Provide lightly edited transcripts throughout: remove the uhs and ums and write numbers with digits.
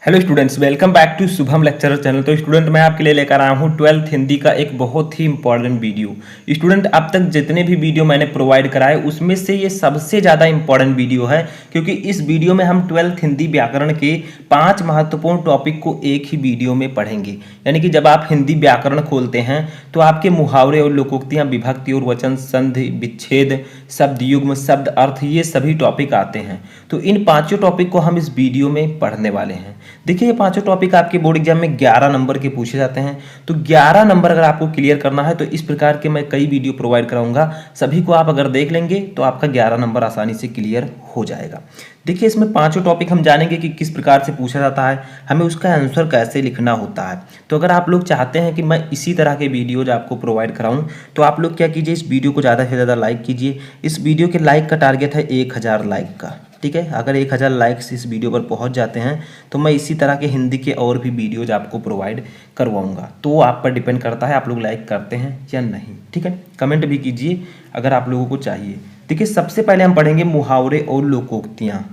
Hello students, welcome back to Shubham lecturer channel. तो student, मैं आपके लिए लेकर आया हूँ 12th हिंदी का एक बहुत ही इंपॉर्टेंट वीडियो। स्टूडेंट, अब तक जितने भी वीडियो मैंने प्रोवाइड कराए उसमें से ये सबसे ज़्यादा इंपॉर्टेंट वीडियो है, क्योंकि इस वीडियो में हम 12th हिंदी व्याकरण के 5 महत्वपूर्ण टॉपिक को एक ही वीडियो में पढ़ेंगे। यानी कि जब आप हिंदी व्याकरण खोलते हैं तो आपके मुहावरे और लोकोक्तियाँ, विभक्ति और वचन, संधि, विच्छेद, शब्द युग्म, शब्द अर्थ, ये सभी टॉपिक आते हैं। तो इन पांचों टॉपिक को हम इस वीडियो में पढ़ने वाले हैं। देखिए, ये पांचों टॉपिक आपके बोर्ड एग्जाम में 11 नंबर के पूछे जाते हैं। तो 11 नंबर अगर आपको क्लियर करना है तो इस प्रकार के मैं कई वीडियो प्रोवाइड कराऊंगा। सभी को आप अगर देख लेंगे तो आपका 11 नंबर आसानी से क्लियर हो जाएगा। देखिए, इसमें पांचों टॉपिक हम जानेंगे कि किस प्रकार से पूछा जाता है, हमें उसका आंसर कैसे लिखना होता है। तो अगर आप लोग चाहते हैं कि मैं इसी तरह के वीडियोज आपको प्रोवाइड कराऊं तो आप लोग क्या कीजिए, इस वीडियो को ज़्यादा से ज़्यादा लाइक कीजिए। इस वीडियो के लाइक का टारगेट है 1000 लाइक का। ठीक है, अगर 1000 लाइक्स इस वीडियो पर पहुंच जाते हैं तो मैं इसी तरह के हिंदी के और भी वीडियोज आपको प्रोवाइड करवाऊंगा। तो वो आप पर डिपेंड करता है, आप लोग लाइक करते हैं या नहीं। ठीक है, कमेंट भी कीजिए अगर आप लोगों को चाहिए। देखिए, सबसे पहले हम पढ़ेंगे मुहावरे और लोकोक्तियाँ,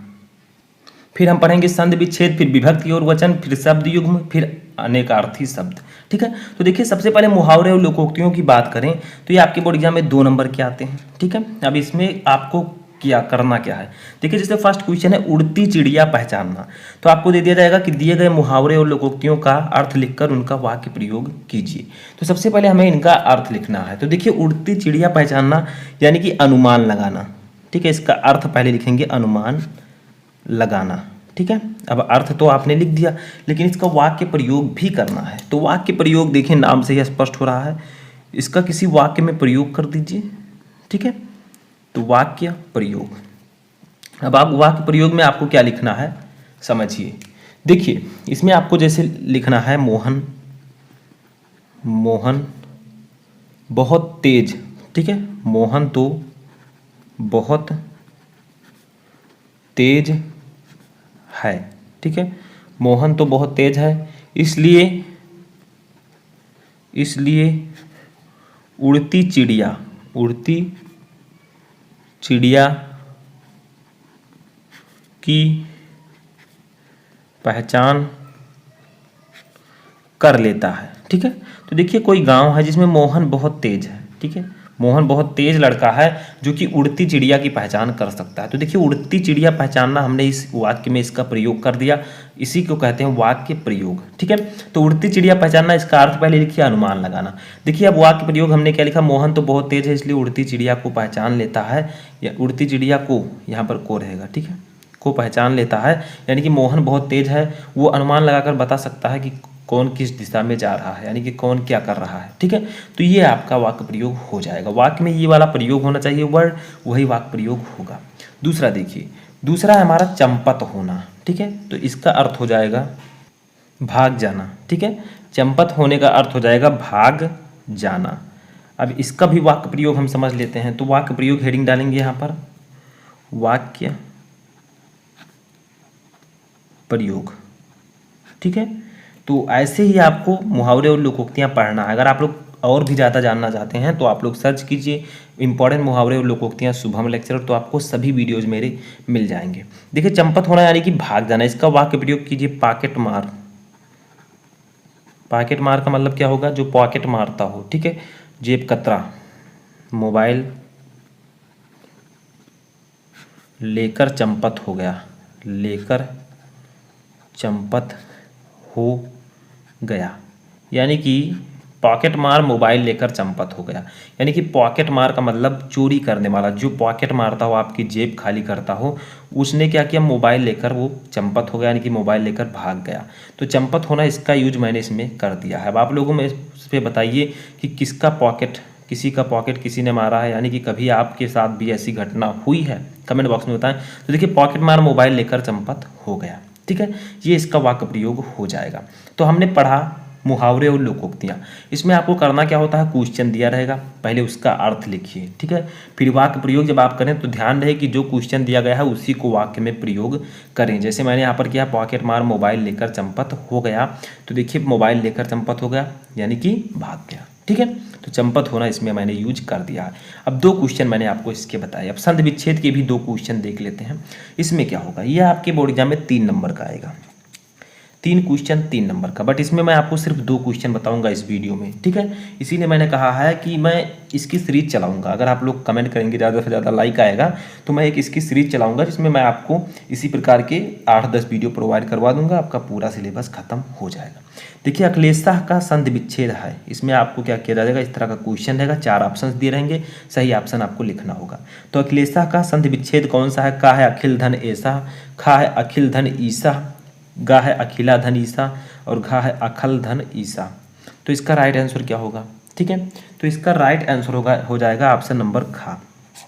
फिर हम पढ़ेंगे संधि विच्छेद, फिर विभक्ति और वचन, फिर शब्द युग्म, फिर अनेकार्थी शब्द। ठीक है, तो देखिए, सबसे पहले मुहावरे और लोकोक्तियों की बात करें तो ये आपके बोर्ड एग्जाम में 2 नंबर के आते हैं। ठीक है, अब इसमें आपको क्या करना क्या है। देखिए, जैसे फर्स्ट क्वेश्चन है उड़ती चिड़िया पहचानना। तो आपको दे दिया जाएगा कि दिए गए मुहावरे और लोकोक्तियों का अर्थ लिखकर उनका वाक्य प्रयोग कीजिए। तो सबसे पहले हमें इनका अर्थ लिखना है। तो देखिए, उड़ती चिड़िया पहचानना यानी कि अनुमान लगाना। ठीक है, इसका अर्थ पहले लिखेंगे अनुमान लगाना। ठीक है, अब अर्थ तो आपने लिख दिया, लेकिन इसका वाक्य प्रयोग भी करना है। तो वाक्य प्रयोग देखिए, नाम से ही स्पष्ट हो रहा है, इसका किसी वाक्य में प्रयोग कर दीजिए। ठीक है, तो वाक्य प्रयोग। अब आप वाक्य प्रयोग में आपको क्या लिखना है समझिए। देखिए, इसमें आपको जैसे लिखना है मोहन मोहन बहुत तेज। ठीक है, मोहन तो बहुत तेज है। ठीक है, मोहन तो बहुत तेज है, इसलिए उड़ती चिड़िया की पहचान कर लेता है। ठीक है, तो देखिए, कोई गांव है जिसमें मोहन बहुत तेज है। ठीक है, मोहन बहुत तेज लड़का है जो कि उड़ती चिड़िया की पहचान कर सकता है। तो देखिए, उड़ती चिड़िया पहचानना हमने इस वाक्य में इसका प्रयोग कर दिया, इसी को कहते हैं वाक्य प्रयोग। ठीक है, तो उड़ती चिड़िया पहचानना, इसका अर्थ पहले लिखिए अनुमान लगाना। देखिए, अब वाक्य प्रयोग हमने क्या लिखा, मोहन तो बहुत तेज है इसलिए उड़ती चिड़िया को पहचान लेता है, या उड़ती चिड़िया को, यहाँ पर को रहेगा। ठीक है, को पहचान लेता है, यानी कि मोहन बहुत तेज है, वो अनुमान लगाकर बता सकता है कि कौन किस दिशा में जा रहा है, यानी कि कौन क्या कर रहा है। ठीक है, तो ये आपका वाक्य प्रयोग हो जाएगा। वाक्य में ये वाला प्रयोग होना चाहिए, वर्ड, वही वाक्य प्रयोग होगा। दूसरा देखिए, दूसरा है हमारा चंपत होना। ठीक है, तो इसका अर्थ हो जाएगा भाग जाना। ठीक है, चंपत होने का अर्थ हो जाएगा भाग जाना। अब इसका भी वाक्य प्रयोग हम समझ लेते हैं। तो वाक्य प्रयोग हेडिंग डालेंगे यहाँ पर, वाक्य प्रयोग। ठीक है, तो ऐसे ही आपको मुहावरे और लोकोक्तियाँ पढ़ना है। अगर आप लोग और भी ज़्यादा जानना चाहते हैं तो आप लोग सर्च कीजिए इंपॉर्टेंट मुहावरे और लोकोक्तियाँ शुभम लेक्चरर, तो आपको सभी वीडियोज मेरे मिल जाएंगे। देखिए, चंपत होना यानी कि भाग जाना, इसका वाक्य प्रयोग कीजिए पॉकेट मार। पॉकेट मार का मतलब क्या होगा, जो पॉकेट मारता हो। ठीक है, जेब कतरा, मोबाइल लेकर चंपत हो गया, लेकर चंपत हो गया, यानी कि पॉकेट मार मोबाइल लेकर चंपत हो गया। यानी कि पॉकेट मार का मतलब चोरी करने वाला, जो पॉकेट मारता हो, आपकी जेब खाली करता हो, उसने क्या किया, मोबाइल लेकर वो चंपत हो गया, यानी कि मोबाइल लेकर भाग गया। तो चंपत होना, इसका यूज मैंने इसमें कर दिया है। अब आप लोगों में इस पर बताइए कि किसका पॉकेट, किसी का पॉकेट किसी ने मारा है, यानी कि कभी आपके साथ भी ऐसी घटना हुई है, कमेंट बॉक्स में बताएं। तो देखिए, पॉकेट मार मोबाइल लेकर चंपत हो गया। ठीक है, ये इसका वाक्य प्रयोग हो जाएगा। तो हमने पढ़ा मुहावरे और लोकोक्तियाँ। इसमें आपको करना क्या होता है, क्वेश्चन दिया रहेगा, पहले उसका अर्थ लिखिए। ठीक है, फिर वाक्य प्रयोग जब आप करें तो ध्यान रहे कि जो क्वेश्चन दिया गया है उसी को वाक्य में प्रयोग करें। जैसे मैंने यहाँ पर किया, पॉकेट मार मोबाइल लेकर चंपत हो गया। तो देखिए, मोबाइल लेकर चंपत हो गया यानी कि भाग गया। ठीक है, तो चंपत होना इसमें मैंने यूज कर दिया है। अब 2 क्वेश्चन मैंने आपको इसके बताए। अब संधि विच्छेद के भी 2 क्वेश्चन देख लेते हैं। इसमें क्या होगा, यह आपके बोर्ड एग्जाम में 3 नंबर का आएगा। 3 क्वेश्चन 3 नंबर का, बट इसमें मैं आपको सिर्फ 2 क्वेश्चन बताऊंगा इस वीडियो में, ठीक है। इसीलिए मैंने कहा है कि मैं इसकी सीरीज चलाऊंगा। अगर आप लोग कमेंट करेंगे, ज़्यादा से ज़्यादा लाइक आएगा तो मैं एक इसकी सीरीज चलाऊंगा जिसमें मैं आपको इसी प्रकार के 8-10 वीडियो प्रोवाइड करवा दूंगा, आपका पूरा सिलेबस खत्म हो जाएगा। देखिए, अखिलेशशाह का संधि विच्छेद है। इसमें आपको क्या किया जाएगा, इस तरह का क्वेश्चन रहेगा, 4 ऑप्शन दिए रहेंगे, सही ऑप्शन आपको लिखना होगा। तो अखिलेशशाह का संधि विच्छेद कौन सा है? का है अखिल धन ऐसा, खा है अखिल धन ईसा, गा है अखिला धन ईसा और घा है अखल धन ईसा। तो इसका राइट आंसर क्या होगा? ठीक है, तो इसका राइट आंसर हो जाएगा ऑप्शन नंबर खा,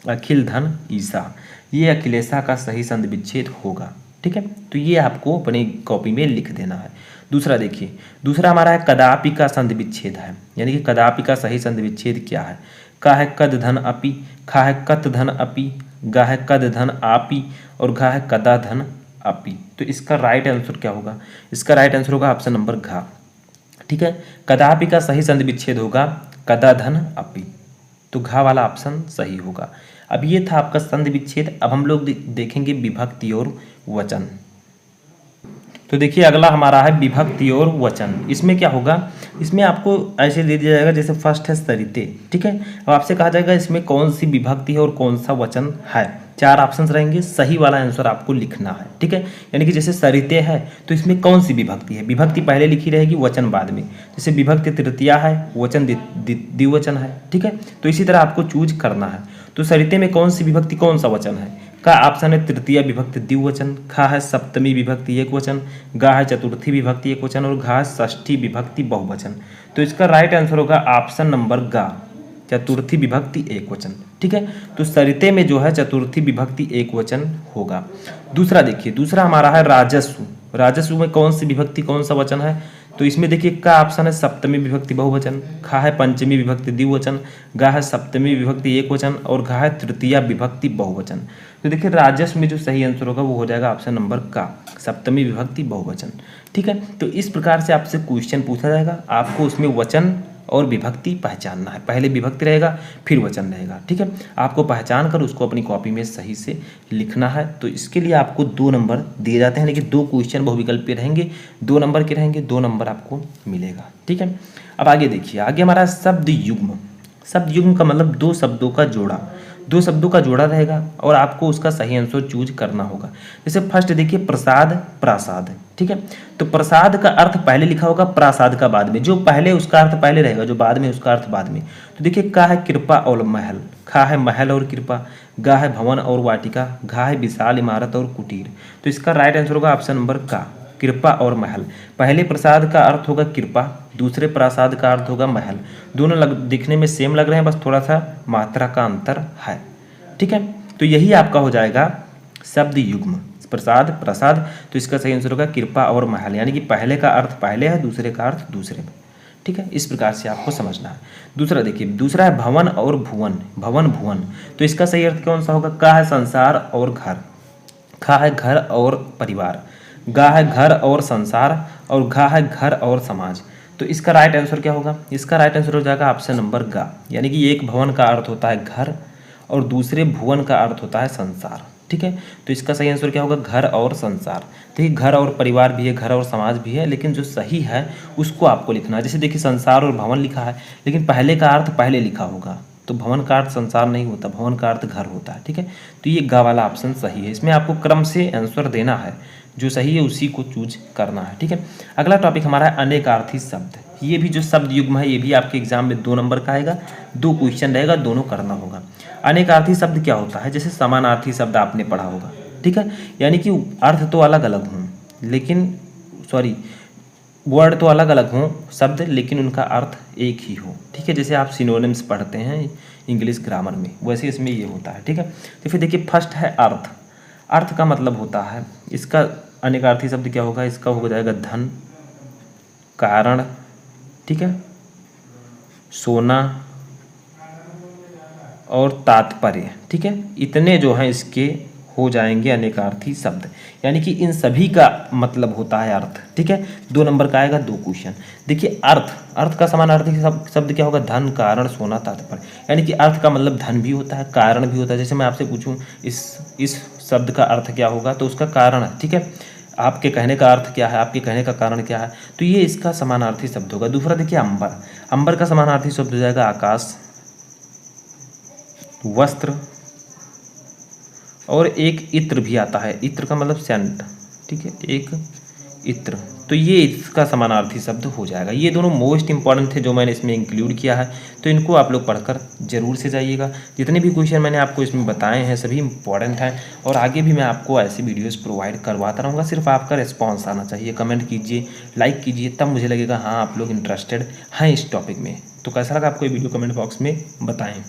अखिल धन ईसा। ये अखिलेशशाह का सही संधि विच्छेद होगा, ठीक है। तो ये आपको अपनी कॉपी में लिख देना है। दूसरा देखिए, दूसरा हमारा है कदापि का संधि विच्छेद है, यानी कि कदापि का सही संधि विच्छेद क्या है? का है कद धन अपि, खा है कत धन अपि, गा है कद धन आपि और घा है कदा धन अपि। तो इसका राइट आंसर क्या होगा? इसका राइट आंसर होगा ऑप्शन नंबर घा, ठीक है। कदापि का सही संधि विच्छेद होगा कदा धन अपि, तो घा वाला ऑप्शन सही होगा। अब ये था आपका संधि विच्छेद। अब हम लोग देखेंगे विभक्ति और वचन। तो देखिए, अगला हमारा है विभक्ति और वचन। इसमें क्या होगा, इसमें आपको ऐसे दे दिया जाएगा जैसे फर्स्ट है सरिते, ठीक है। अब आपसे कहा जाएगा इसमें कौन सी विभक्ति है और कौन सा वचन है। 4 ऑप्शंस रहेंगे, सही वाला आंसर आपको लिखना है, ठीक है। यानी कि जैसे सरिते है तो इसमें कौन सी विभक्ति है? विभक्ति पहले लिखी रहेगी, वचन बाद में। जैसे विभक्ति तृतीया है, वचन द्विवचन है, ठीक है। तो इसी तरह आपको चूज करना है। तो सरिते में कौन सी विभक्ति, कौन सा वचन है? का ऑप्शन है तृतीय विभक्ति द्विवचन, खा है सप्तमी विभक्ति एक वचन, गा है चतुर्थी विभक्ति एक वचन और घा है षष्ठी विभक्ति बहुवचन। तो इसका राइट आंसर होगा ऑप्शन नंबर गा, चतुर्थी विभक्ति एक वचन, ठीक है। तो सरिते में जो है चतुर्थी विभक्ति एक वचन होगा। दूसरा देखिए, दूसरा हमारा है राजस्व। राजस्व में कौन सी विभक्ति, कौन सा वचन है? तो इसमें देखिए का ऑप्शन है सप्तमी विभक्ति बहुवचन, खा है पंचमी विभक्ति द्विवचन, गा है सप्तमी विभक्ति एक वचन और घा है तृतीया विभक्ति बहुवचन। तो देखिए, राजस्व में जो सही आंसर होगा वो हो जाएगा ऑप्शन नंबर का, सप्तमी विभक्ति बहुवचन, ठीक है। तो इस प्रकार से आपसे क्वेश्चन पूछा जाएगा, आपको उसमें वचन और विभक्ति पहचानना है। पहले विभक्ति रहेगा फिर वचन रहेगा, ठीक है। आपको पहचान कर उसको अपनी कॉपी में सही से लिखना है। तो इसके लिए आपको 2 नंबर दिए जाते हैं, यानी कि 2 क्वेश्चन बहुविकल्पीय रहेंगे, 2 नंबर के रहेंगे, 2 नंबर आपको मिलेगा, ठीक है। अब आगे देखिए, आगे हमारा शब्द युग्म। शब्द युग्म का मतलब 2 शब्दों का जोड़ा, 2 शब्दों का जोड़ा रहेगा और आपको उसका सही आंसर चूज करना होगा। जैसे फर्स्ट देखिए, प्रसाद प्रासाद, ठीक है। तो प्रसाद का अर्थ पहले लिखा होगा, प्रासाद का बाद में। जो पहले उसका अर्थ पहले रहेगा, जो बाद में उसका अर्थ बाद में। तो देखिए, का है कृपा और महल, खा है महल और कृपा, गा है भवन और वाटिका, घा है विशाल इमारत और कुटीर। तो इसका राइट आंसर होगा ऑप्शन नंबर का, कृपा और महल। पहले प्रसाद का अर्थ होगा कृपा, दूसरे प्रसाद का अर्थ होगा महल। दोनों दिखने में सेम लग रहे हैं, बस थोड़ा सा मात्रा का अंतर है, ठीक है। तो यही आपका हो जाएगा शब्द युग्म, प्रसाद प्रसाद। तो इसका सही आंसर होगा कृपा और महल, यानी कि पहले का अर्थ पहले है, दूसरे का अर्थ दूसरे में, ठीक है। इस प्रकार से आपको समझना है। दूसरा देखिए, दूसरा है भवन और भुवन, भवन भुवन। तो इसका सही अर्थ कौन सा होगा? का है संसार और घर, खा है घर और परिवार, गा है घर और संसार और घा है घर और समाज। तो इसका राइट आंसर क्या होगा? इसका राइट आंसर हो जाएगा ऑप्शन नंबर गा, यानी कि एक भवन का अर्थ होता है घर और दूसरे भुवन का अर्थ होता है संसार, ठीक है। तो इसका सही आंसर क्या होगा? घर और संसार। देखिए, घर और परिवार भी है, घर और समाज भी है, लेकिन जो सही है उसको आपको लिखना है। जैसे देखिए, संसार और भवन लिखा है, लेकिन पहले का अर्थ पहले लिखा होगा, तो भवन का अर्थ संसार नहीं होता, भवन का अर्थ घर होता है, ठीक है। तो ये गा वाला ऑप्शन सही है। इसमें आपको क्रम से आंसर देना है, जो सही है उसी को चूज करना है, ठीक है। अगला टॉपिक हमारा है अनेकार्थी शब्द। ये भी जो शब्द युग्म है, ये भी आपके एग्जाम में 2 नंबर का आएगा, 2 क्वेश्चन रहेगा, दोनों करना होगा। अनेकार्थी शब्द क्या होता है? जैसे समानार्थी शब्द आपने पढ़ा होगा, ठीक है। यानी कि अर्थ तो अलग अलग हों, लेकिन वर्ड तो अलग अलग हों शब्द, लेकिन उनका अर्थ एक ही हो, ठीक है। जैसे आप सिनोनिम्स पढ़ते हैं इंग्लिश ग्रामर में, वैसे इसमें ये होता है, ठीक है। तो फिर देखिए, फर्स्ट है अर्थ। अर्थ का मतलब होता है, इसका अनेकार्थी शब्द क्या होगा? इसका हो जाएगा धन, कारण, ठीक है, सोना और तात्पर्य, ठीक है। इतने जो हैं इसके हो जाएंगे अनेकार्थी शब्द, यानी कि इन सभी का मतलब होता है अर्थ, ठीक है। 2 नंबर का आएगा, 2 क्वेश्चन। देखिए, अर्थ का समानार्थी शब्द क्या होगा? धन, कारण, सोना, तात्पर्य। यानी कि अर्थ का मतलब धन भी होता है, कारण भी होता है। जैसे मैं आपसे पूछूं इस शब्द का अर्थ क्या होगा, तो उसका कारण है, ठीक है। आपके कहने का अर्थ क्या है, आपके कहने का कारण क्या है, तो ये इसका समानार्थी शब्द होगा। दूसरा देखिए अंबर, अंबर का समानार्थी शब्द हो जाएगा आकाश, वस्त्र, और एक इत्र भी आता है, इत्र का मतलब सेंट, ठीक है, एक इत्र, तो ये इसका समानार्थी शब्द हो जाएगा। ये दोनों मोस्ट इंपॉर्टेंट थे जो मैंने इसमें इंक्लूड किया है, तो इनको आप लोग पढ़कर जरूर से जाइएगा। जितने भी क्वेश्चन मैंने आपको इसमें बताए हैं सभी इंपॉर्टेंट हैं, और आगे भी मैं आपको ऐसी वीडियोस प्रोवाइड करवाता रहूँगा। सिर्फ आपका रिस्पॉन्स आना चाहिए, कमेंट कीजिए, लाइक कीजिए, तब मुझे लगेगा हाँ आप लोग इंटरेस्टेड हैं इस टॉपिक में। तो कैसा लगा आपको ये वीडियो, कमेंट बॉक्स में बताएँ।